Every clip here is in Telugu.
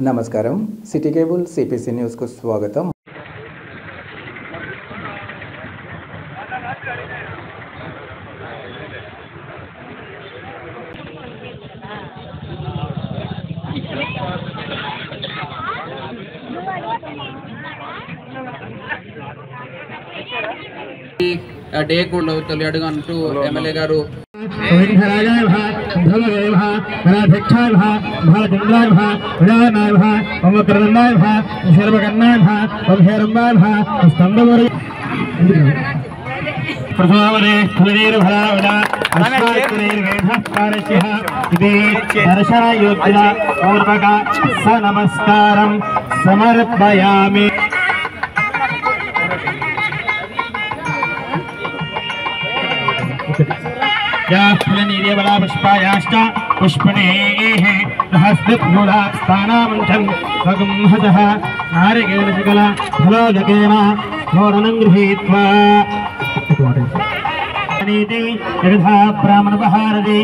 నమస్కారం సిటీ కేబుల్ సిపిసి న్యూస్ కు స్వాగతం. డే కూడా తొలి అంటూ ఎమ్మెల్యే గారు నమస్కారం సమర్పయామి. पुष्पायाश्च पुष्पणेः हस्तस्थानामञ्चन् भगंहसः नारिकेलशिखला फलोदकेन घोरणं गृहीत्वा यथा ब्राह्मणपहारति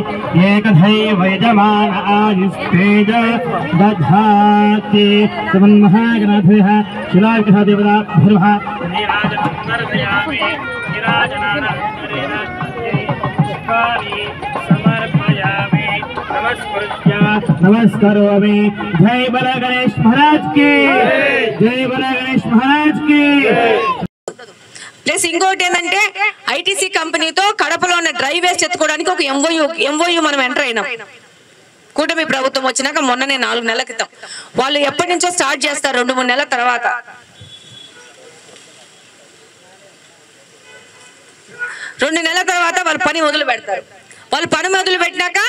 एकथैव यजमान आयुस्तेज दधाति सुमन्महागणाधिपः शिलाविग्रहदेवताभिर्वः नमस्कारोमि. जय बला गणेश महाराज की जय बला गणेश महाराज की. ప్లస్ ఇంకోటి ఏంటంటే ఐటీసీ కంపెనీతో కడపలో ఉన్న డ్రై వేస్ట్ ఎత్తుకోవడానికి ఒక ఎంఓయూ మనం ఎంటర్ అయినాం. కూటమి ప్రభుత్వం వచ్చినాక మొన్ననే 4 నెలల క్రితం. వాళ్ళు ఎప్పటి నుంచో స్టార్ట్ చేస్తారు 2-3 నెలల తర్వాత. 2 నెలల తర్వాత వాళ్ళు పని మొదలు పెడతారు. వాళ్ళు పని మొదలు పెట్టినాక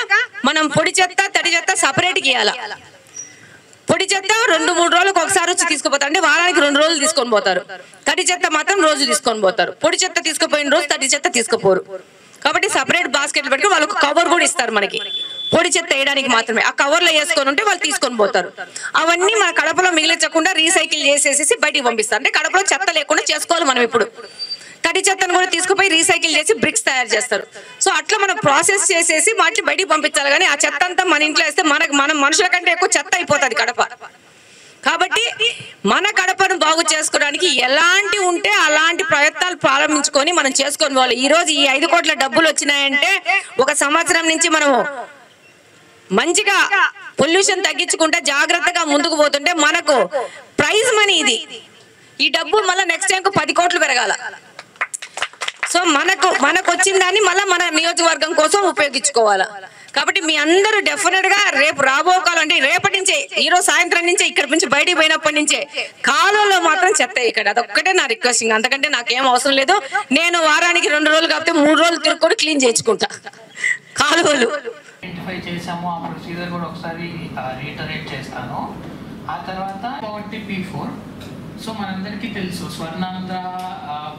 మనం పొడి చెత్త తడి చెత్త సపరేట్ గీయాల. పొడి చెత్త 2-3 రోజులకు ఒకసారి వచ్చి తీసుకుపోతారు, అంటే వారానికి 2 రోజులు తీసుకొని పోతారు. తడి చెత్త మాత్రం రోజు తీసుకొని పోతారు. పొడి చెత్త తీసుకుపోయిన రోజు తడి చెత్త తీసుకుపోరు. కాబట్టి సపరేట్ బాస్కెట్లు పెట్టుకుని వాళ్ళకు కవర్ కూడా ఇస్తారు మనకి, పొడి చెత్త వేయడానికి మాత్రమే. ఆ కవర్లో వేసుకొని ఉంటే వాళ్ళు తీసుకొని పోతారు. అవన్నీ మన కడపలో మిగిలించకుండా రీసైకిల్ చేసేసి బయటికి పంపిస్తారు. అంటే కడపలో చెత్త లేకుండా చేసుకోవాలి మనం. ఇప్పుడు తడి చెత్తను కూడా తీసుకుపోయి రీసైకిల్ చేసి బ్రిక్స్ తయారు చేస్తారు. సో అట్లా మనం ప్రాసెస్ చేసేసి వాటిని బయటికి పంపించాలి. కానీ ఆ చెత్త అంతా మన ఇంట్లో వేస్తే మన మనుషుల కంటే ఎక్కువ చెత్త అయిపోతుంది కడప. కాబట్టి మన కడపను బాగు చేసుకోవడానికి ఎలాంటి ఉంటే అలాంటి ప్రయత్నాలు ప్రారంభించుకొని మనం చేసుకొని పోవాలి. ఈ రోజు ఈ 5 కోట్ల డబ్బులు వచ్చినాయంటే 1 సంవత్సరం నుంచి మనము మంచిగా పొల్యూషన్ తగ్గించుకుంటే జాగ్రత్తగా ముందుకు పోతుంటే మనకు ప్రైజ్ మనీ ఇది. ఈ డబ్బు మళ్ళీ నెక్స్ట్ టైంకు 10 కోట్లు పెరగాల. సో మనకు వచ్చిన దాన్ని మళ్ళీ మన నియోజకవర్గం కోసం ఉపయోగించుకోవాలా. కాబట్టి మీ అందరూ డెఫినెట్ గా రేపు రాబోకాలం, అంటే రేపటి నుంచే, ఈరోజు సాయంత్రం నుంచే ఇక్కడి నుంచి బయటికి పోయినప్పటి నుంచే కాలువలో మాత్రం చెత్త ఇక్కడ. అదొక్కటే నా రిక్వెస్టింగ్, అంతకంటే నాకేం అవసరం లేదు. నేను వారానికి 2 రోజులు కాకపోతే 3 రోజులు తిరుగుకొని క్లీన్ చేయించుకుంటా కాలువలు. ఐడెంటిఫై చేసాము, ఆ ప్రొసీజర్ కూడా ఒకసారి రీటరేట్ చేస్తాను. ఆ తర్వాత P4. సో మనందరికీ తెలుసు స్వర్ణాంధ్ర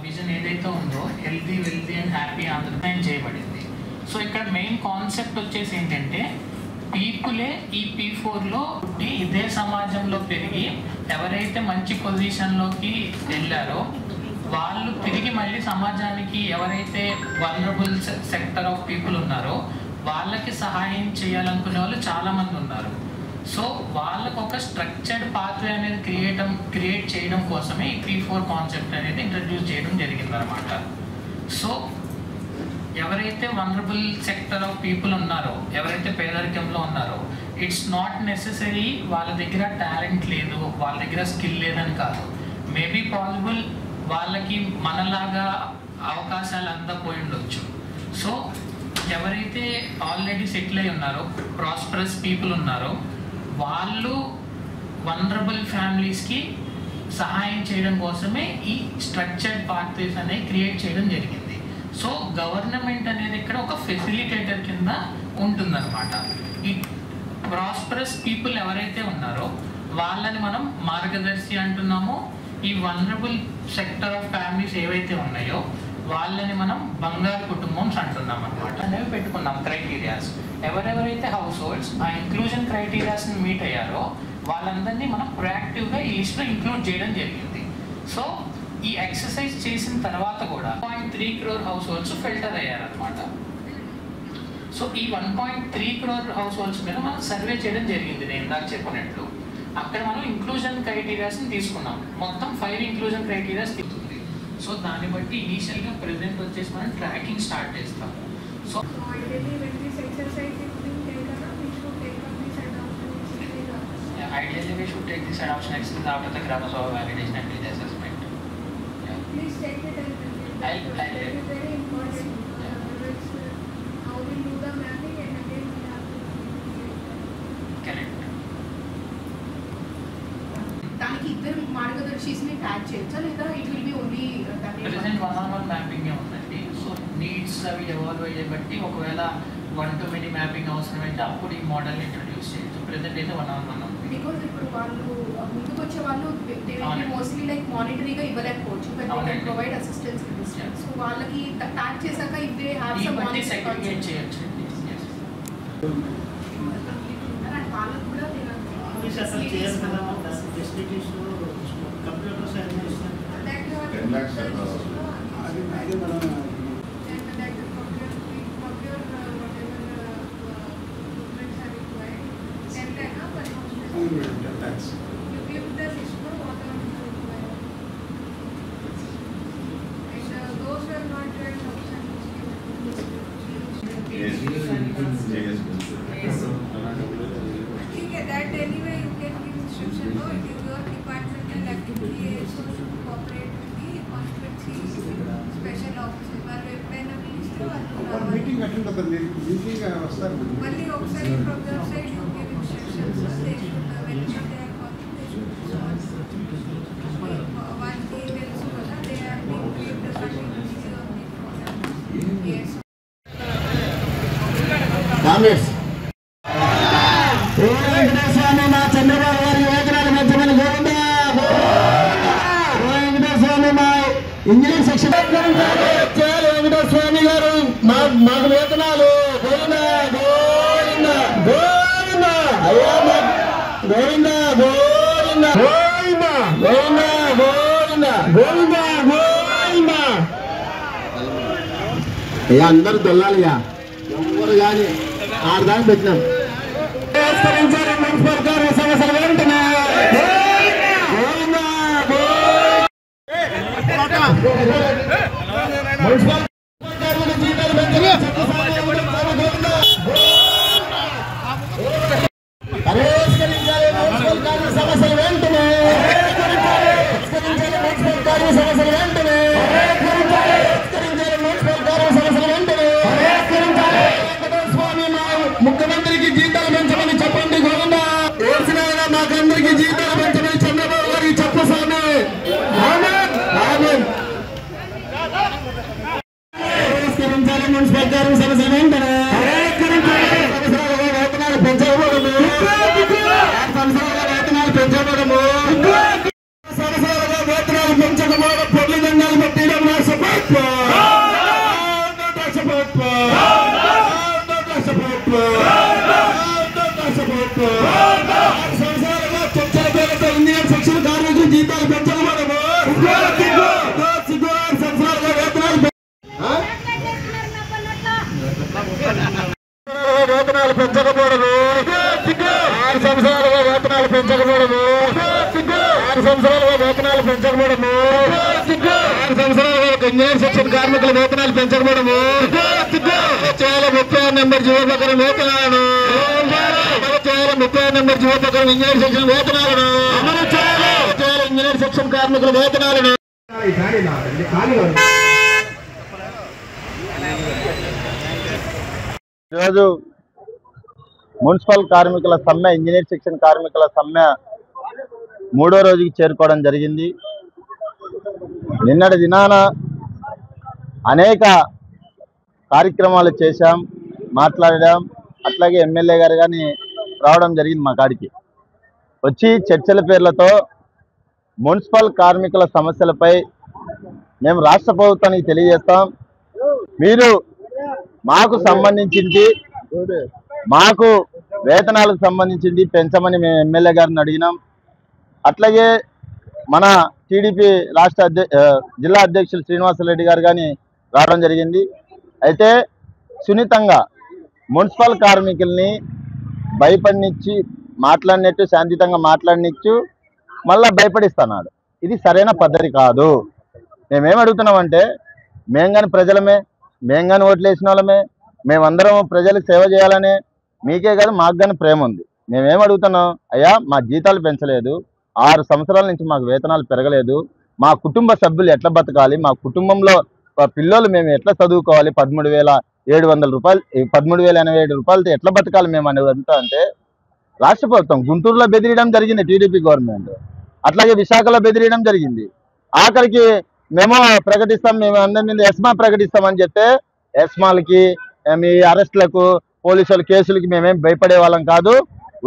విజన్ ఏదైతే ఉందో healthy wealthy and happy Andhra చేయబడింది. సో ఇక్కడ మెయిన్ కాన్సెప్ట్ వచ్చేసి ఏంటంటే పీపులే ఈ P4లో ఇదే సమాజంలో పెరిగి ఎవరైతే మంచి పొజిషన్లోకి వెళ్ళారో వాళ్ళు తిరిగి మళ్ళీ సమాజానికి, ఎవరైతే వల్నరబుల్ సెక్టర్ ఆఫ్ పీపుల్ ఉన్నారో వాళ్ళకి సహాయం చేయాలనుకునే వాళ్ళు చాలామంది ఉన్నారు. సో వాళ్ళకు ఒక స్ట్రక్చర్డ్ పాత్వే అనేది క్రియేట్ చేయడం కోసమే ఈ P4 కాన్సెప్ట్ అనేది ఇంట్రడ్యూస్ చేయడం జరిగిందనమాట. సో ఎవరైతే వల్నరబుల్ సెక్టర్ ఆఫ్ పీపుల్ ఉన్నారో, ఎవరైతే పేదరికంలో ఉన్నారో, ఇట్స్ నాట్ నెసెసరీ వాళ్ళ దగ్గర టాలెంట్ లేదు, వాళ్ళ దగ్గర స్కిల్ లేదని కాదు. మేబీ పాసిబుల్ వాళ్ళకి మనలాగా అవకాశాలు అందపోయి ఉండొచ్చు. సో ఎవరైతే ఆల్రెడీ సెటిల్ అయి ఉన్నారో, ప్రాస్పరస్ పీపుల్ ఉన్నారో, వాళ్ళు వల్నరబుల్ ఫ్యామిలీస్కి సహాయం చేయడం కోసమే ఈ స్ట్రక్చర్డ్ పాత్వేస్ అనేవి క్రియేట్ చేయడం జరిగింది. సో గవర్నమెంట్ అనేది ఇక్కడ ఒక ఫెసిలిటేటర్ కింద ఉంటుందన్నమాట. ఈ ప్రాస్పరస్ పీపుల్ ఎవరైతే ఉన్నారో వాళ్ళని మనం మార్గదర్శి అంటున్నామో, ఈ వల్నరబుల్ సెక్టర్ ఆఫ్ ఫ్యామిలీస్ ఏవైతే ఉన్నాయో వాళ్ళని మనం బంగారు కుటుంబం అంటున్నాం అనమాట. అనేవి పెట్టుకున్నాం క్రైటీరియాస్. ఎవరెవరైతే హౌస్ హోల్డ్స్ ఆ ఇంక్లూజన్ క్రైటీరియాస్ని మీట్ అయ్యారో వాళ్ళందరినీ మనం ప్రొయాక్టివ్గా ఈ లిస్ట్లో ఇంక్లూడ్ చేయడం జరిగింది. సో ఈ ఎక్సర్సైజ్ చేసిన తర్వాత కూడా 1.3 crore హౌస్ హోల్డ్స్ ఫిల్టర్ అయ్యారనమాట. సో ఈ 1.3 crore హౌస్ హోల్డ్స్ మీద మనం సర్వే చేయడం జరిగింది నేను ఇందాక చెప్పినట్లు. అక్కడ మనం ఇంక్లూజన్ క్రైటీరియాస్ని తీసుకున్నాం. మొత్తం 5 ఇంక్లూజన్ క్రైటీరియాస్ తీసుకుంది. సో దాన్ని బట్టి ఇనీషియల్గా ప్రెజెంట్ వచ్చేసి మనం ట్రాకింగ్ స్టార్ట్ చేస్తాం. So ideally we should take this adoption exercise after the Gram Sabha validation and needs assessment. Please take it and I'll that is very important. How we do the mapping and again we have to correct. దానికి ఇద్దరు మార్గదర్శిని ట్యాగ్ చేయొచ్చా లేదా it will be only present 1-on-1 mapping ఉందండి. సో నీడ్స్ అవి ఎవాల్వ్ అయ్యే బట్టి ఒకవేళ 1-to-many మ్యాపింగ్ అవసరమైతే అప్పుడు ఈ మోడల్ని ఇంట్రొడ్యూస్ చేయొచ్చు. ప్రెజెంట్ అయితే 1-on-1 ఉంది. బికాజ్ ఇప్పుడు వాళ్ళు ముందుకు వచ్చే వాళ్ళు మోస్ట్లీ లైక్ మానిటరీగా ఇవ్వలేకపోవచ్చు but they can provide assistance. So వాళ్ళకి ట్యాగ్ చేశాక ఇఫ్ దే హావ్ సమ్ బట్టి సెగ్రిగేట్ చేయొచ్చు. వాళ్ళకు కూడా computer science that you have 10 lakhs and that you procure whatever improvements are required. 10 lakh per house. You give the list for what are required. And those who have not joined option ठीक है. That anyway you can give instruction. No, it is your departmental activity. So should cooperate with the constituency special officer. వాళ్ళు ఎప్పుడైనా పిలిస్తే వాళ్ళు మీటింగ్ అటెండ్ అవుతారు. మీటింగ్ వస్తారు. మళ్ళీ ఒకసారి from their side you give instructions. They should whenever they are calling they should వాళ్ళకి తెలుసు కదా they are being paid the continuity of the program. Yes. Congress Venkateswara మా చంద్రబాబు గారి యోజనాల మధ్యమని గోవింద వెంకటేశ్వర మా ఇంజనీరింగ్ సెక్షన్ వెంకటేశ్వమి గారు మాకు వేతనాలు గోవింద గోవింద గోవింద అయ్యా గోవింద గోవింద గోవింద గోవింద గోవింద గోవింద గోవింద అయ్యా అందరూ దొల్లాలియా ఎవరు కానీ ఆడదాకా పెట్టినాం. మున్సిపల్ కార్మిక సమస్యలు వెంటనే మున్సిపల్ కార్మిక జీతాలు పెంచగా పరిష్కరించాలి. మున్సిపల్ కార్మిక సమస్యలు వెంటనే మున్సిపల్ కార్మిక సమస్యలు వెంటనే మున్సిపల్ కార్మిక సమస్యలు వెంటనే స్వామి మా ముఖ్యమంత్రికి జీతాలు పెంచమని చెప్పండి గోవింద. ఏసినైనా మాకందరికి జీతాలు పెంచమని చంద్రబాబు గారికి చెప్పు స్వామి. పరిష్కరించాలి మున్సిపల్ కార్మిక సమస్యలు వెంటనే. సంవత్సరాలుగా వేతనాలు పెంచబడము. సంవత్సరాలుగా వేతనాలు పెంచబడము. సంవత్సరాలుగా వేతనాలు పెంచకపోవడం పొల్లి దండాలు పెట్టడం రాష్ట్రపతి సంవత్సరాలుగా చర్చల పేరుతో ఇంజనీర్ సెక్షన్ కార్మికులు జీతాలు పెంచకపోవడము. సంవత్సరాలుగా వేతనాలు వేతనాలు పెంచకపోవడము. 6 సంవత్సరాలుగా వేతనాలు పెంచకపోవడము. 6 సంవత్సరాలుగా వేతనాలు పెంచకపోవడము. 6 సంవత్సరాలుగా ఇంజనీర్ సెక్షన్ కార్మికుల వేతనాలు పెంచకపోవడము. 31 నెంబర్ జీవో ప్రకారం వేతనాలను 31 నెంబర్ జీవో ప్రకారం ఇంజనీర్ సెక్షన్ వేతనాలను అమలు చేయాలి. ఇంజనీర్ సెక్షన్ కార్మికుల వేతనాలను ఈరోజు మున్సిపల్ కార్మికుల సమ్మె, ఇంజనీర్ సెక్షన్ కార్మికుల సమ్మె 3వ రోజుకి చేరుకోవడం జరిగింది. నిన్నటి దినాన అనేక కార్యక్రమాలు చేశాం, మాట్లాడాం. అట్లాగే ఎమ్మెల్యే గారు కానీ రావడం జరిగింది మా కాడికి. వచ్చి చర్చల పేర్లతో మున్సిపల్ కార్మికుల సమస్యలపై మేము రాష్ట్ర ప్రభుత్వానికి తెలియజేస్తాం. మీరు మాకు సంబంధించింది, మాకు వేతనాలకు సంబంధించింది పెంచమని మేము ఎమ్మెల్యే గారిని అడిగినాం. అట్లాగే మన టీడీపీ రాష్ట్ర జిల్లా అధ్యక్షులు శ్రీనివాసరెడ్డి గారు కానీ రావడం జరిగింది. అయితే సున్నితంగా మున్సిపల్ కార్మికుల్ని భయపడినిచ్చి మాట్లాడినట్టు శాంతియుతంగా మాట్లాడినిచ్చు మళ్ళీ భయపడిస్తున్నాడు. ఇది సరైన పద్ధతి కాదు. మేమేం అడుగుతున్నామంటే, మేము కానీ ప్రజలమే, మేము కానీ ఓట్లు వేసిన వాళ్ళమే, మేమందరం ప్రజలకు సేవ చేయాలనే, మీకే కాదు మాకు కానీ ప్రేమ ఉంది. మేమేం అడుగుతున్నాం, అయ్యా మా జీతాలు పెంచలేదు, 6 సంవత్సరాల నుంచి మాకు వేతనాలు పెరగలేదు, మా కుటుంబ సభ్యులు ఎట్లా బతకాలి, మా కుటుంబంలో పిల్లలు మేము ఎట్లా చదువుకోవాలి, 13,700 రూపాయలు 13,087 రూపాయలతో ఎట్లా బతకాలి మేము అనేది అంతా అంటే, రాష్ట్ర ప్రభుత్వం గుంటూరులో బెదిరియడం జరిగింది టీడీపీ గవర్నమెంట్, అట్లాగే విశాఖలో బెదిరియడం జరిగింది. ఆఖరికి మేము ప్రకటిస్తాం, మేము అందరి మీద ఎస్మా ప్రకటిస్తామని చెప్తే ఎస్మాలకి మీ అరెస్టులకు పోలీసుల కేసులకి మేమేం భయపడే వాళ్ళం కాదు.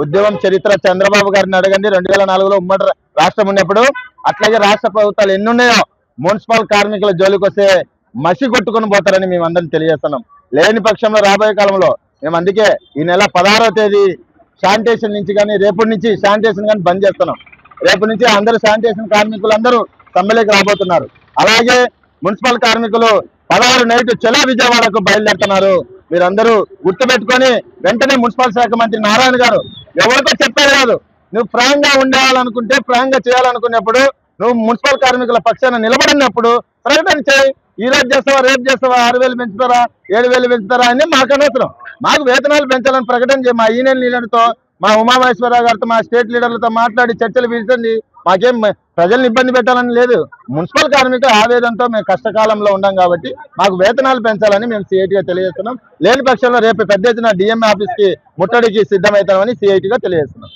ఉద్యమం చరిత్ర చంద్రబాబు గారిని అడగండి, 2004లో ఉమ్మడి రాష్ట్రం ఉన్నప్పుడు. అట్లాగే రాష్ట్ర ప్రభుత్వాలు ఎన్నున్నాయో మున్సిపల్ కార్మికుల జోలికి వస్తే మసి కొట్టుకుని పోతారని మేము అందరం తెలియజేస్తున్నాం. లేని పక్షంలో రాబోయే కాలంలో మేము అందుకే ఈ నెల 16వ తేదీ శానిటేషన్ నుంచి కానీ రేపటి నుంచి శానిటేషన్ కానీ బంద్ చేస్తున్నాం. రేపు నుంచి అందరూ శానిటేషన్ కార్మికులందరూ సమ్మెలోకి రాబోతున్నారు. అలాగే మున్సిపల్ కార్మికులు 16 నైట్ చెలా విజయవాడకు బయలుదేరుతున్నారు. మీరందరూ గుర్తుపెట్టుకొని వెంటనే మున్సిపల్ శాఖ మంత్రి నారాయణ గారు ఎవరికో చెప్పేది కాదు, నువ్వు ఫ్రాంక్ గా ఉండాలనుకుంటే, ఫ్రాంక్ గా చేయాలనుకున్నప్పుడు, నువ్వు మున్సిపల్ కార్మికుల పక్షాన నిలబడినప్పుడు ప్రకటన చేయి. ఈ రోజు చేస్తావా, రేపు చేస్తావా, 6,000 పెంచుతారా, 7,000 పెంచుతారా అని మాకు అనవసరం. మాకు వేతనాలు పెంచాలని ప్రకటన చేయి. మా యూనియన్ లీడర్తో, మా ఉమామహేశ్వరరావు గారితో, మా స్టేట్ లీడర్లతో మాట్లాడి చర్చలు పిలిచండి. మాకేం ప్రజల్ని ఇబ్బంది పెట్టాలని లేదు. మున్సిపల్ కార్మికుల ఆవేదనతో మేము కష్టకాలంలో ఉన్నాం కాబట్టి మాకు వేతనాలు పెంచాలని మేము సిఐటిగా తెలియజేస్తున్నాం. లేని పక్షంలో రేపు పెద్ద ఎత్తున డిఎంఏ ఆఫీస్కి ముట్టడికి సిద్ధమవుతామని సిఐటిగా తెలియజేస్తున్నాం.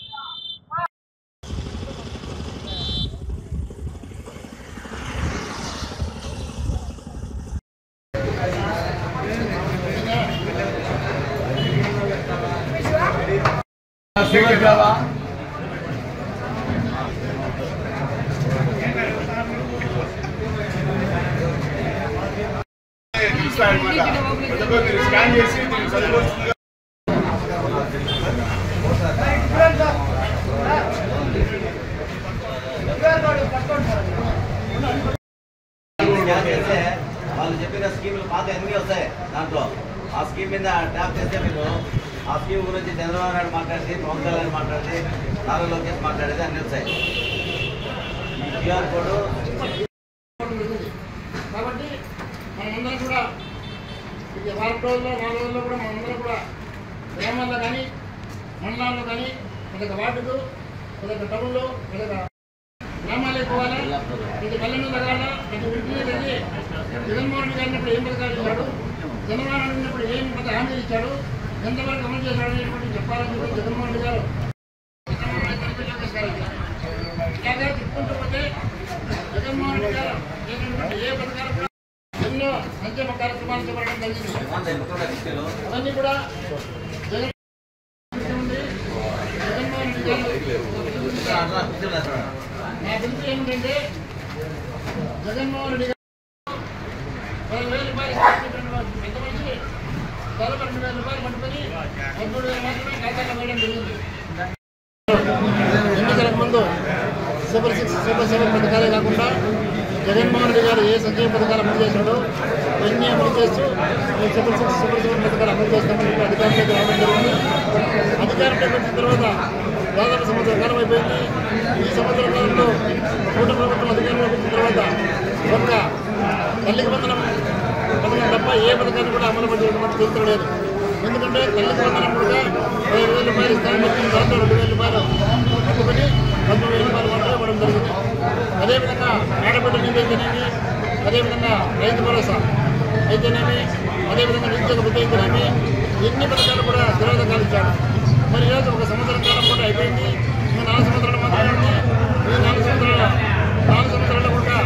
స్కాన్ చేసి వాళ్ళు చెప్పిన స్కీములు పాత ఎన్ని వస్తాయి దాంట్లో ఆ స్కీమ్ మీద ట్యాప్ చేస్తే మీరు ఆ స్కీమ్ గురించి చంద్రబాబు నాయుడు మాట్లాడితే, పవన్ కళ్యాణ్ మాట్లాడితే, నారా లోకేష్ మాట్లాడేది అన్ని వస్తాయి. ఈ క్యూఆర్ కోడ్ కాబట్టి మనందరం కూడా ఇది వారం రోజుల్లో 4 రోజుల్లో కూడా మనందరం కూడా గ్రామాల్లో కానీ మండలాల్లో కానీ ప్రతి వార్డుకు, ప్రతి టౌన్లో, ప్రతి గ్రామాలకు పోవాలా, ప్రతి పల్లెను తగాలా, ప్రతి ఇంటిని వెళ్ళి జగన్మోహన్ రెడ్డి గారినప్పుడు ఏం పథకాలు ఇచ్చాడు, చంద్రబాబు నాయుడు ఉన్నప్పుడు ఏం హామీలు ఇచ్చాడు, ఎంతవరకు అమలు చేశాడు అనేటువంటి చెప్పాలని చెప్పి జగన్మోహన్ రెడ్డి గారు ఇలాగే చెప్పుకుంటూ పోతే జగన్మోహన్ రెడ్డి గారు ఏ పథకాలు కూడా ఎన్నో సంక్షేమ కార్యక్రమాలు చేపట్టడం జరిగింది. అవన్నీ కూడా జగన్మోహన్ రెడ్డి గారు నా పిలుపు ఏమిటంటే, జగన్మోహన్ రెడ్డి గారు 10,000 రూపాయలు పెద్ద మనిషి 12,000 రూపాయలు పట్టుకొని 13,000 మాత్రమే ఖాతాలో వేయడం జరిగింది. ఎన్నికలకు ముందు సూపర్ 6, సూపర్ 7 పథకాలే కాకుండా జగన్మోహన్ రెడ్డి గారు ఏ సంక్షేమ పథకాలు అమలు చేశాడో అన్నీ అమలు చేస్తూ సూపర్ 6, సూపర్ 7 పథకాలు అమలు చేస్తామని అధికారంలోకి రావడం జరిగింది. అధికారంలోకి వచ్చిన తర్వాత దాదాపు సంవత్సర కాలం అయిపోయింది. ఈ సంవత్సర కాలంలో కూటమి ప్రభుత్వం అధికారంలోకి వచ్చిన తర్వాత ఒక్క తల్లికి వందనం పథకం తప్ప ఏ పథకాన్ని కూడా అమలు పడేటువంటి చరిత్ర లేదు. ఎందుకంటే తల్లికి వందనం కూడా 15,000 రూపాయలు ఇస్తామని చెప్పిన దాంట్లో 2,000 రూపాయలు పట్టుకొని 13,000 రూపాయలు మాత్రమే ఇవ్వడం జరిగింది. అదేవిధంగా ఆడబిడ్డ నిధి అయితేనేమి, అదేవిధంగా రైతు భరోసా అయితేనేమి, అదేవిధంగా నిరుద్యోగ వృత్తి అయితేనేమి, ఎన్ని పథకాలు కూడా స్థిరోదకాలు ఇచ్చాడు. మరి ఈరోజు ఒక సంవత్సరం కాలం కూడా అయిపోయింది. ఇంకా 4 సంవత్సరాలు మాత్రమే ఉంది. ఈ 4 సంవత్సరాలు కూడా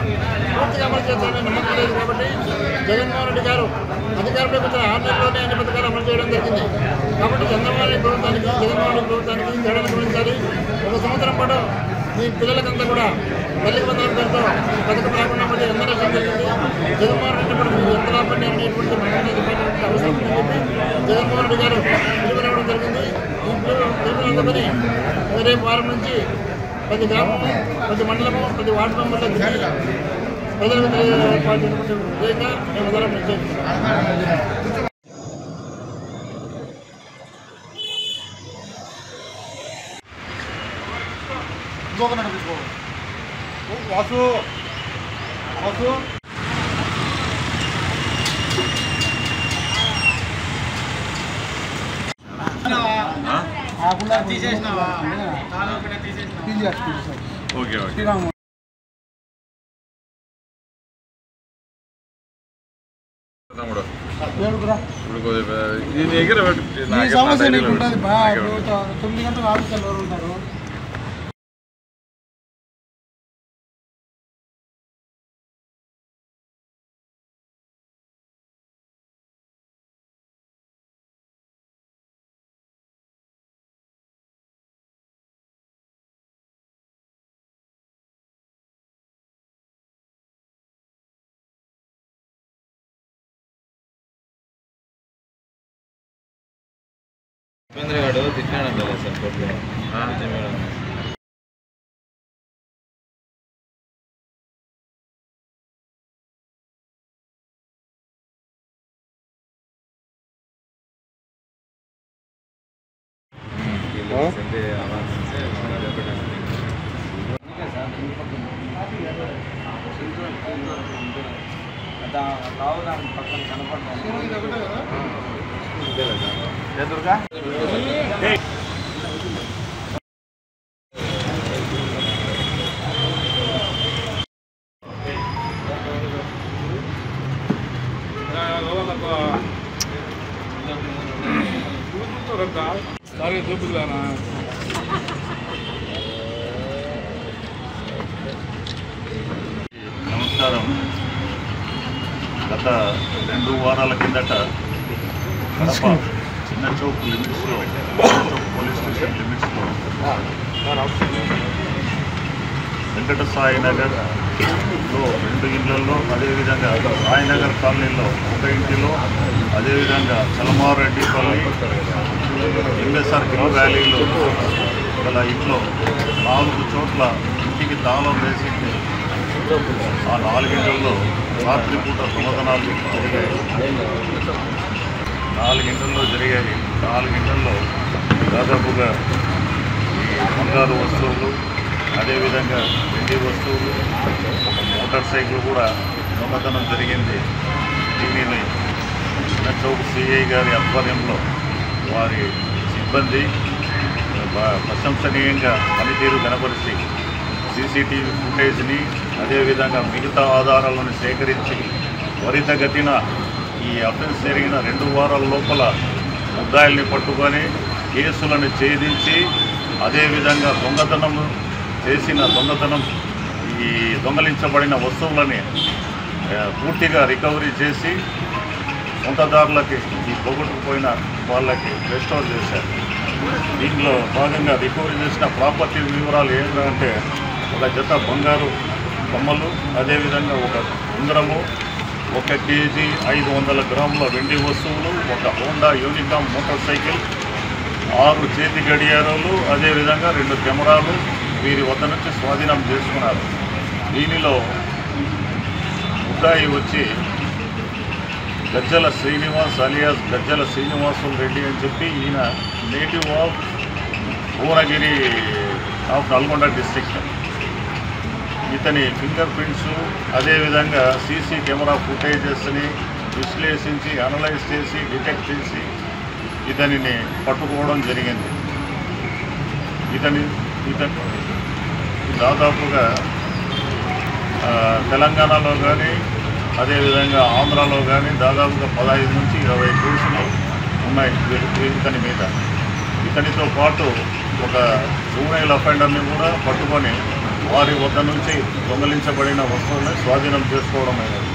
పూర్తిగా అమలు చేస్తారని నమ్మకం లేదు. కాబట్టి జగన్మోహన్ రెడ్డి గారు అధికారంలోకి వచ్చిన 6 నెలల్లోనే అన్ని పథకాలు అమలు చేయడం జరిగింది. కాబట్టి చంద్రబాబు నాయుడు ప్రభుత్వానికి, జగన్మోహన్ రెడ్డి ప్రభుత్వానికి తేడా గమనించాలి. ఒక సంవత్సరం పాటు మీ పిల్లలకంతా కూడా తల్లికి వందనం పేరుతో పథకం రాకుండా మళ్ళీ ఎంత నష్టం జరిగింది, జగన్మోహన్ రెడ్డి కూడా మీరు ఎంత లాభండి అనేటువంటి మనందరూ చెప్పేటువంటి అవసరం ఉందని చెప్పి జగన్మోహన్ రెడ్డి గారు పిలుపునివ్వడం జరిగింది. ఈ పిలుపునందుకొని రేపు వారం నుంచి ప్రతి గ్రామము, ప్రతి మండలము, ప్రతి వార్డు మెంబర్లో ప్రజలకు తెలియజేయటువంటి విధంగా మేము ఉదాహరణ నిశ్చయించాం. ఇంకొక నడిపించుకో వాసు వాసు తీసేసినావా ఓకే ఓకే తమ్ముడు ఇప్పుడు నీ దగ్గర సమస్య నీకు ఉంటుంది బా 9 గంటలు ఆఫీసర్లు ఎవరు ఉంటారు ఉపేంద్ర గారు తిట్టినాడంట సార్ కోర్టులో మేడం పక్కన కనపడతాను దుర్గా నమస్కారం. గత 2 వారాల కిందట కడప చిన్న చౌక్ లిమిట్స్లో పోలీస్ స్టేషన్ లిమిట్స్లో వెంకట సాయినగర్లో 2 ఇళ్లలో, అదేవిధంగా సాయినగర్ కాలనీలో 1 ఇంటిలో, అదేవిధంగా చలమారెడ్డి కాలనీ ఎంఎస్ఆర్ హిల్ వ్యాలీలో గల ఇంట్లో 4 చోట్ల ఇంటికి తాళం వేసి ఆ 4 ఇంటిల్లో రాత్రిపూట దొంగతనాలు జరిగాయి. 4 ఇంటిల్లో జరిగాయి. 4 ఇంటిల్లో దాదాపుగా బంగారు వస్తువులు, అదేవిధంగా వెండి వస్తువులు, ఒక మోటార్ సైకిల్ కూడా దొంగతనం జరిగింది. దీనిని చౌక్ సిఐ గారి ఆధ్వర్యంలో వారి సిబ్బంది ప్రశంసనీయంగా పనితీరు కనబరిచి సీసీటీవీ ఫుటేజ్ని, అదేవిధంగా మిగతా ఆధారాలను సేకరించి త్వరితగతిన ఈ అఫెన్స్ జరిగిన 2 వారాల లోపల ముద్దాయిల్ని పట్టుకొని కేసులను ఛేదించి, అదేవిధంగా దొంగతనం ఈ దొంగలించబడిన వస్తువులని పూర్తిగా రికవరీ చేసి సొంతదారులకి, ఈ పోగొట్టుకుపోయిన వాళ్ళకి రెస్టోర్ చేశారు. దీంట్లో భాగంగా రికవరీ చేసిన ప్రాపర్టీ వివరాలు ఏంటంటే ఒక జత బంగారు బొమ్మలు, అదేవిధంగా ఒక ఉంగరము, 1 కేజీ 500 గ్రాముల వెండి వస్తువులు, ఒక హోండా యూనికామ్ మోటార్ సైకిల్, 6 చేతి గడియారాలు, అదేవిధంగా 2 కెమెరాలు వీరి వద్ద నుంచి స్వాధీనం చేసుకున్నారు. దీనిలో ముద్దాయి వచ్చి గజ్జల శ్రీనివాస్ అలియాస్ గజ్జల శ్రీనివాసులు రెడ్డి అని చెప్పి, ఈయన native of Bhuvanagiri of Nalgonda district. ఇతని ఫింగర్ ప్రింట్స్, అదేవిధంగా సీసీ కెమెరా ఫుటేజెస్ని విశ్లేషించి అనలైజ్ చేసి డిటెక్ట్ చేసి ఇతనిని పట్టుకోవడం జరిగింది. ఇతని దాదాపుగా తెలంగాణలో కానీ, అదేవిధంగా ఆంధ్రాలో కానీ దాదాపుగా 15 నుంచి 20 కేసులు ఉన్నాయి ఇతని మీద. ఇతనితో పాటు ఒక జూనైల్ అఫెండర్ని కూడా పట్టుకొని వారి వద్ద నుంచి దొంగలించబడిన వస్తువులను స్వాధీనం చేసుకోవడం అయినది.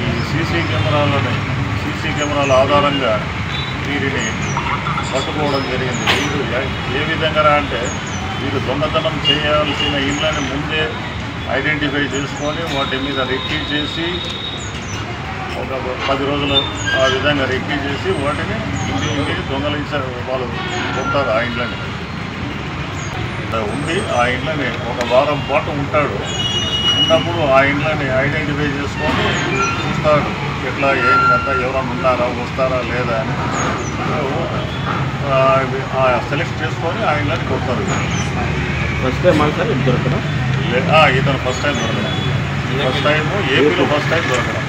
ఈ సీసీ కెమెరాల ఆధారంగా వీరిని పట్టుకోవడం జరిగింది. వీరు ఏ విధంగా అంటే వీరు దొంగతనం చేయాల్సిన ఇళ్ళని ముందే ఐడెంటిఫై చేసుకొని వాటి మీద రెక్కీ చేసి ఒక 10 రోజులు ఆ విధంగా రెక్కీ చేసి వాటిని ఇంటికి దొంగలించే వాళ్ళు ఉంటారు. ఆ ఇంట్లని ఉండి ఆ ఇంట్లని 1 వారం పాటు ఉంటాడు. ఉన్నప్పుడు ఆ ఇంట్లని ఐడెంటిఫై చేసుకొని చూస్తాడు ఎట్లా ఏంటంతా, ఎవరైనా ఉన్నారా, వస్తారా లేదా అని. సెలెక్ట్ చేసుకొని ఆయనని కొడతారు. ఫస్ట్ టైం సార్ ఇది దొరకడం? ఇతను ఫస్ట్ టైం దొరకడం. ఫస్ట్ టైం ఏపీలో ఫస్ట్ టైం దొరకడం.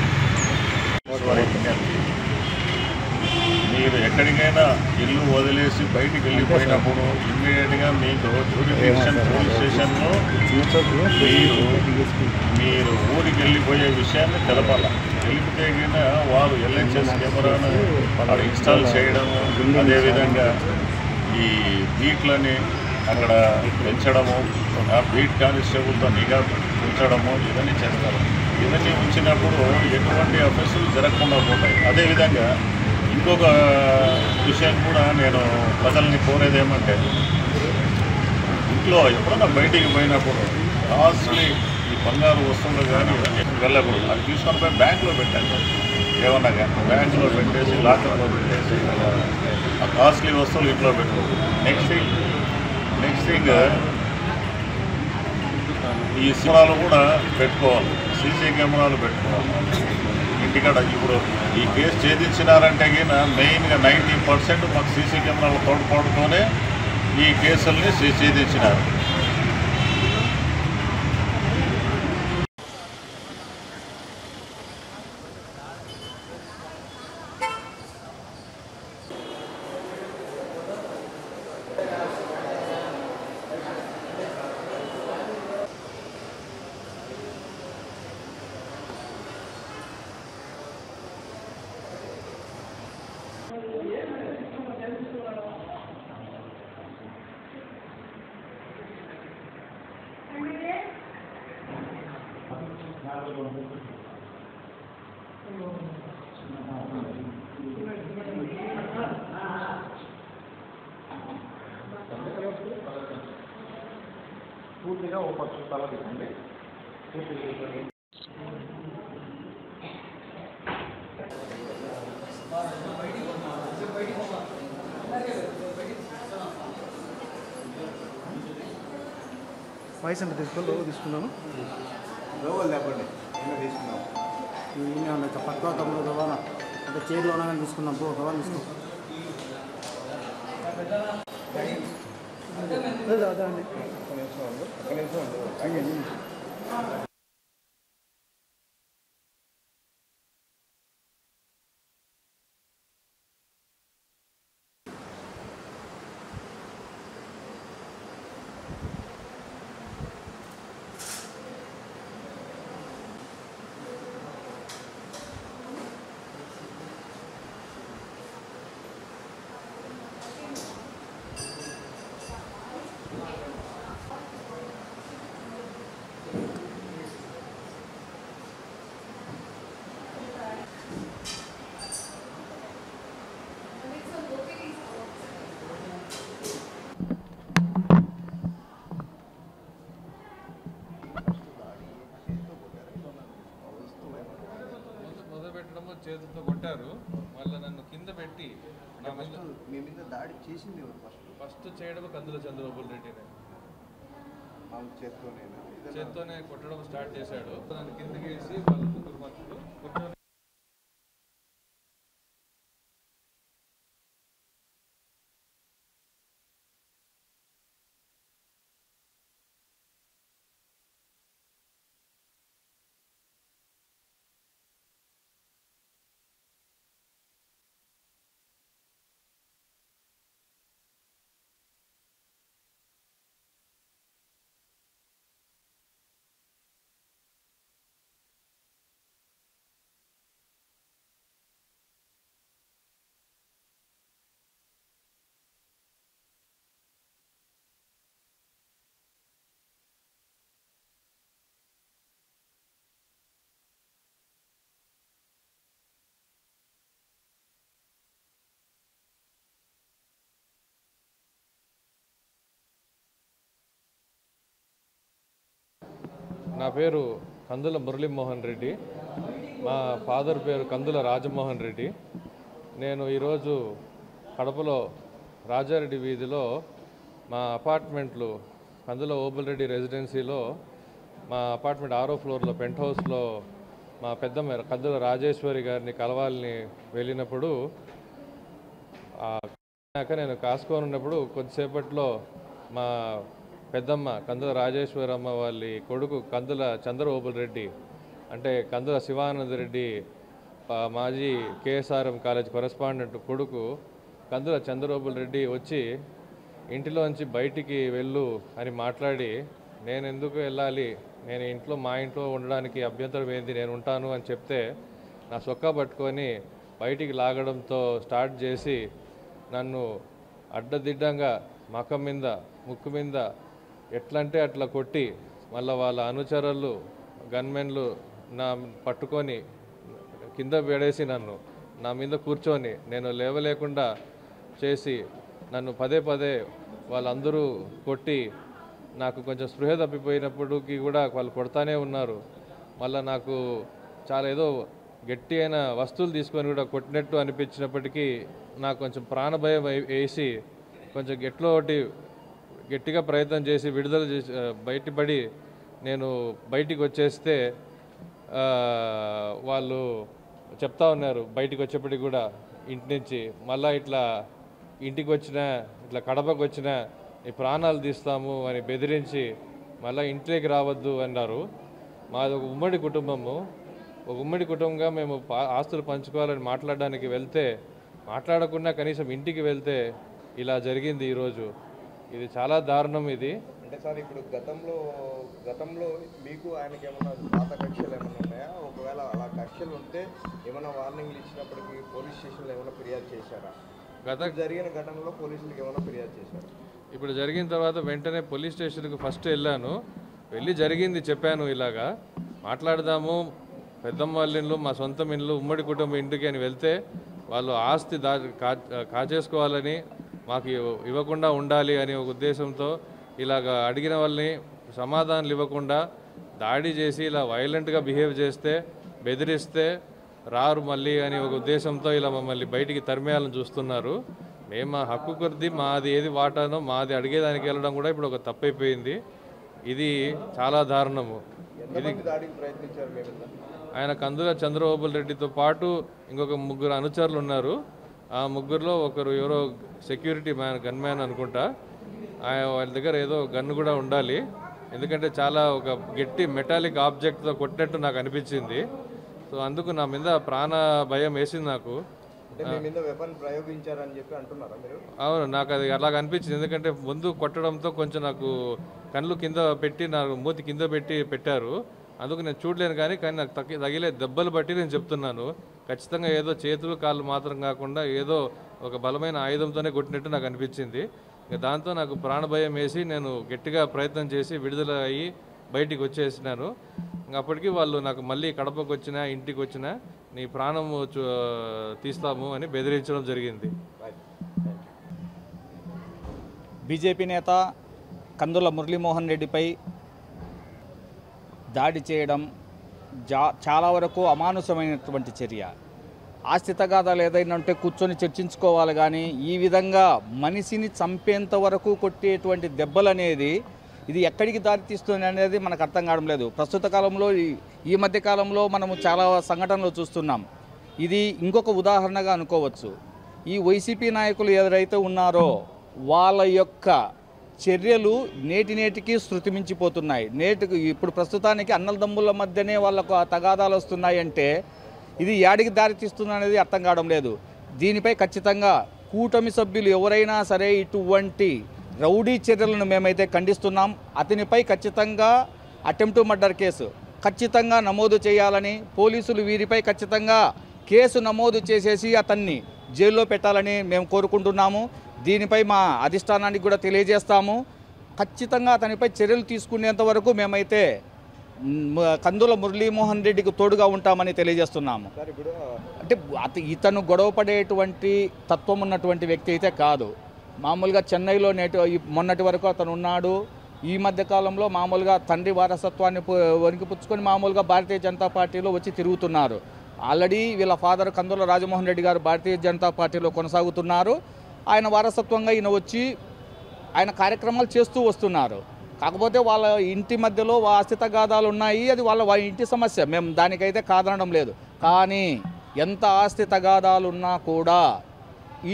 మీరు ఎక్కడికైనా ఇల్లు వదిలేసి బయటికి వెళ్ళిపోయినప్పుడు ఇమ్మీడియట్గా మీకు జ్యూరిడిక్షన్ పోలీస్ స్టేషన్లో మీరు ఊరికి వెళ్ళిపోయే విషయాన్ని తెలపాలి. తెలిపితే కన్నా వారు ఎల్హెచ్ఎస్ కెమెరాను అక్కడ ఇన్స్టాల్ చేయడము, అదేవిధంగా ఈ బీట్లని అక్కడ పెంచడము, ఆ బీట్ కానిస్టేబుల్తో నిఘా ఉంచడము ఇవన్నీ చేస్తారు. ఇవన్నీ ఉంచినప్పుడు ఎటువంటి అఫెన్సులు జరగకుండా పోతాయి. అదేవిధంగా ఇంకొక విషయం కూడా నేను ప్రజల్ని కోరేది ఏమంటే, ఇంట్లో ఎప్పుడైనా బయటికి పోయినప్పుడు కాస్ట్లీ ఈ బంగారు వస్తువులు కానీ వెళ్ళకూడదు. అది తీసుకొని పోయి బ్యాంకులో పెట్టాను. ఏమన్నా కానీ బ్యాంకులో పెట్టేసి లాకర్లో పెట్టేసి ఆ కాస్ట్లీ వస్తువులు ఇంట్లో పెట్టుకోకూడదు. నెక్స్ట్ థింగ్ ఈ కెమెరాలు కూడా పెట్టుకోవాలి. సీసీ కెమెరాలు పెట్టుకోవాలి ఇంటికాడ. ఇప్పుడు ఈ కేసు ఛేదించినారంటే మెయిన్గా 90% మాకు సీసీ కెమెరాలు తోడ్పాటుతోనే ఈ కేసుల్ని ఛేదించినారు. పూర్తిగా ఒక తల తీసుకోండి. వయసు ఎంత తీసుకోవాలి? లోగో తీసుకున్నాను. లోగోలు లేపండి. తీసుకున్నాం పక్క తమ్ముడు రవాణా అంటే చైర్లో ఉన్నా కానీ తీసుకున్నాం. రవాణా తీసుకో. చేతితో కొట్టారు. మళ్ళీ నన్ను కింద పెట్టి నా మీద మీ మీద దాడి చేసింది ఫస్ట్ చేయడం కందుల చంద్రబాబు రెడ్డినే. చేత్తోనే కొట్టడం స్టార్ట్ చేశాడు. నన్ను కిందకి వేసి వాళ్ళు ముగ్గురు మనుషులు కూర్చొని నా పేరు కందుల మురళీమోహన్ రెడ్డి. మా ఫాదర్ పేరు కందుల రాజమోహన్ రెడ్డి. నేను ఈరోజు కడపలో రాజారెడ్డి వీధిలో మా అపార్ట్మెంట్లు కందుల ఓబుల్రెడ్డి రెసిడెన్సీలో మా అపార్ట్మెంట్ 6వ ఫ్లోర్లో పెంట్ హౌస్లో మా పెద్దమ్మ కందుల రాజేశ్వరి గారిని కలవాలని వెళ్ళినప్పుడు నేను కాసుకొని ఉన్నప్పుడు కొద్దిసేపట్లో మా పెద్దమ్మ కందుల రాజేశ్వరమ్మ వాళ్ళ కొడుకు కందుల చంద్రబాబు రెడ్డి అంటే కందుల శివానంద రెడ్డి మాజీ కేఎస్ఆర్ఎం కాలేజ్ కరెస్పాండెంట్ కొడుకు కందుల చంద్రబాబు రెడ్డి వచ్చి ఇంటిలోంచి బయటికి వెళ్ళు అని మాట్లాడి నేను ఎందుకు వెళ్ళాలి, నేను మా ఇంట్లో ఉండడానికి అభ్యంతరం ఏంది, నేను ఉంటాను అని చెప్తే నా సొక్కా పట్టుకొని బయటికి లాగడంతో స్టార్ట్ చేసి నన్ను అడ్డదిడ్డంగా మకం మీద ముక్కు మీద ఎట్లంటే అట్లా కొట్టి మళ్ళీ వాళ్ళ అనుచరులు గన్మెన్లు నా పట్టుకొని కింద పడేసి నన్ను నా మీద కూర్చొని నేను లేవలేకుండా చేసి నన్ను పదే పదే వాళ్ళందరూ కొట్టి నాకు కొంచెం స్పృహ తప్పిపోయినప్పటికీ కూడా వాళ్ళు కొడతానే ఉన్నారు. మళ్ళీ నాకు చాలా ఏదో గట్టి అయిన వస్తువులు తీసుకొని కూడా కొట్టినట్టు అనిపించినప్పటికీ నాకు కొంచెం ప్రాణభయం వేసి కొంచెం గట్టిగా ప్రయత్నం చేసి విడుదల చేసి బయటపడి నేను బయటికి వచ్చేస్తే వాళ్ళు చెప్తా ఉన్నారు బయటికి వచ్చేప్పటికి కూడా ఇంటి నుంచి మళ్ళీ ఇట్లా ఇంటికి వచ్చినా ఇట్లా కడపకు వచ్చినా ఈ ప్రాణాలు తీస్తాము అని బెదిరించి మళ్ళీ ఇంట్లోకి రావద్దు అన్నారు. మాది ఒక ఉమ్మడి కుటుంబము, ఒక ఉమ్మడి కుటుంబంగా మేము ఆస్తులు పంచుకోవాలని మాట్లాడడానికి వెళ్తే మాట్లాడకుండా కనీసం ఇంటికి వెళ్తే ఇలా జరిగింది ఈరోజు. ఇది చాలా దారుణం. ఇది అంటే సార్ ఇప్పుడు గతంలో మీకు ఆయనకి ఏమైనా పాత కక్షలు ఏమైనా ఉన్నాయా? ఒకవేళ అలా కక్షలు ఉంటే ఏమైనా వార్నింగ్లు ఇచ్చినప్పటికీ పోలీస్ స్టేషన్లో ఏమైనా ఫిర్యాదు చేశారా? జరిగిన ఘటనలో పోలీసులకు ఏమైనా ఫిర్యాదు చేశారా? ఇప్పుడు జరిగిన తర్వాత వెంటనే పోలీస్ స్టేషన్కి ఫస్ట్ వెళ్ళాను. వెళ్ళి జరిగింది చెప్పాను, ఇలాగా మాట్లాడదాము, పెద్దమ్మ వాళ్ళ ఇల్లు మా సొంతం ఇల్లు ఉమ్మడి కుటుంబం ఇంటికి అని వెళ్తే వాళ్ళు ఆస్తి కాచేసుకోవాలని మాకు ఇవ్వకుండా ఉండాలి అనే ఒక ఉద్దేశంతో ఇలాగ అడిగిన వాళ్ళని సమాధానాలు ఇవ్వకుండా దాడి చేసి ఇలా వైలెంట్గా బిహేవ్ చేస్తే బెదిరిస్తే రారు మళ్ళీ అని ఒక ఉద్దేశంతో ఇలా మమ్మల్ని బయటికి తరిమేయాలని చూస్తున్నారు. మేము మా హక్కు కొద్ది మాది ఏది వాటానో మాది అడిగేదానికి వెళ్ళడం కూడా ఇప్పుడు ఒక తప్పైపోయింది. ఇది చాలా దారుణము. ఇది ఆయన కందుల చంద్రబాబు రెడ్డితో పాటు ఇంకొక 3 అనుచరులు ఉన్నారు. ఆ 3లో ఒకరు ఎవరో సెక్యూరిటీ గన్మ్యాన్ అనుకుంటా. వాళ్ళ దగ్గర ఏదో గన్ను కూడా ఉండాలి, ఎందుకంటే చాలా ఒక గట్టి మెటాలిక్ ఆబ్జెక్ట్తో కొట్టినట్టు నాకు అనిపించింది. సో అందుకు నా మీద ప్రాణ భయం వేసింది నాకు. అవును, నాకు అది అలాగ అనిపించింది. ఎందుకంటే ముందు కొట్టడంతో కొంచెం నాకు కళ్ళు కింద పెట్టి నాకు మూతి కింద పెట్టారు. అందుకు నేను చూడలేను కానీ నాకు తగిలే దెబ్బలు బట్టి నేను చెప్తున్నాను. ఖచ్చితంగా ఏదో చేతులు కాళ్ళు మాత్రం కాకుండా ఏదో ఒక బలమైన ఆయుధంతోనే కొట్టినట్టు నాకు అనిపించింది. దాంతో నాకు ప్రాణభయం వేసి నేను గట్టిగా ప్రయత్నం చేసి విడుదల అయ్యి బయటికి వచ్చేసినాను. అప్పటికి వాళ్ళు నాకు మళ్ళీ కడపకు వచ్చినా ఇంటికి వచ్చినా నీ ప్రాణం తీస్తాము అని బెదిరించడం జరిగింది. బీజేపీ నేత కందుల మురళీమోహన్ రెడ్డిపై దాడి చేయడం చాలా వరకు అమానుషమైనటువంటి చర్య. ఆస్తి తగాదాలు ఏదైనా ఉంటే కూర్చొని చర్చించుకోవాలి, కానీ ఈ విధంగా మనిషిని చంపేంత వరకు కొట్టేటువంటి దెబ్బలు అనేది ఇది ఎక్కడికి దారితీస్తుంది అనేది మనకు అర్థం కావడం లేదు. ప్రస్తుత కాలంలో ఈ మధ్య కాలంలో మనము చాలా సంఘటనలు చూస్తున్నాం. ఇది ఇంకొక ఉదాహరణగా అనుకోవచ్చు. ఈ వైసీపీ నాయకులు ఎవరైతే ఉన్నారో వాళ్ళ యొక్క చర్యలు నేటికి శృతి మించిపోతున్నాయి. ఇప్పుడు ప్రస్తుతానికి అన్నదమ్ముల మధ్యనే వాళ్ళకు తగాదాలు వస్తున్నాయి అంటే ఇది యాడికి దారితీస్తుంది అనేది అర్థం కావడం లేదు. దీనిపై ఖచ్చితంగా కూటమి సభ్యులు ఎవరైనా సరే ఇటువంటి రౌడీ చర్యలను మేమైతే ఖండిస్తున్నాం. అతనిపై ఖచ్చితంగా అటెంప్ట్ మర్డర్ కేసు ఖచ్చితంగా నమోదు చేయాలని, పోలీసులు వీరిపై ఖచ్చితంగా కేసు నమోదు చేసేసి అతన్ని జైల్లో పెట్టాలని మేము కోరుకుంటున్నాము. దీనిపై మా అధిష్టానానికి కూడా తెలియజేస్తాము. ఖచ్చితంగా అతనిపై చర్యలు తీసుకునేంత వరకు మేమైతే కందుల మురళీమోహన్ రెడ్డికి తోడుగా ఉంటామని తెలియజేస్తున్నాము. అంటే ఇతను గొడవపడేటువంటి తత్వం ఉన్నటువంటి వ్యక్తి అయితే కాదు. మామూలుగా చెన్నైలో మొన్నటి వరకు అతను ఉన్నాడు. ఈ మధ్య కాలంలో మామూలుగా తండ్రి వారసత్వాన్ని వణికిపుచ్చుకొని మామూలుగా భారతీయ జనతా పార్టీలో వచ్చి తిరుగుతున్నారు. ఆల్రెడీ వీళ్ళ ఫాదర్ కందుల రాజమోహన్ రెడ్డి గారు భారతీయ జనతా పార్టీలో కొనసాగుతున్నారు. ఆయన వారసత్వంగా ఈయన వచ్చి ఆయన కార్యక్రమాలు చేస్తూ వస్తున్నారు. కాకపోతే వాళ్ళ ఇంటి మధ్యలో ఆస్తి తగాదాలు ఉన్నాయి. అది వాళ్ళ ఇంటి సమస్య, మేము దానికైతే కాదనడం లేదు. కానీ ఎంత ఆస్తి తగాదాలు ఉన్నా కూడా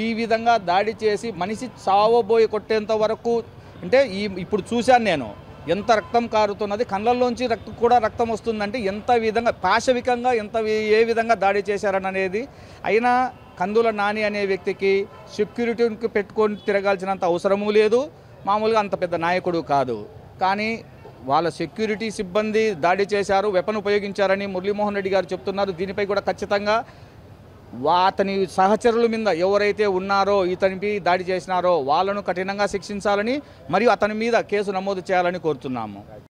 ఈ విధంగా దాడి చేసి మనిషి చావబోయి కొట్టేంత వరకు అంటే ఇప్పుడు చూశాను నేను ఎంత రక్తం కారుతున్నది, కళ్ళల్లోంచి రక్తం వస్తుందంటే ఎంత విధంగా పాశవికంగా ఏ విధంగా దాడి చేశారనేది. అయినా కందుల నాని అనే వ్యక్తికి సెక్యూరిటీకి పెట్టుకొని తిరగాల్సినంత అవసరమూ లేదు, మామూలుగా అంత పెద్ద నాయకుడు కాదు. కానీ వాళ్ళ సెక్యూరిటీ సిబ్బంది దాడి చేశారు, వెపన్ ఉపయోగించారని మురళీమోహన్ రెడ్డి గారు చెప్తున్నారు. దీనిపై కూడా ఖచ్చితంగా అతని సహచరుల మీద ఎవరైతే ఉన్నారో ఇతనిపై దాడి చేసినారో వాళ్ళను కఠినంగా శిక్షించాలని మరియు అతని మీద కేసు నమోదు చేయాలని కోరుతున్నాము.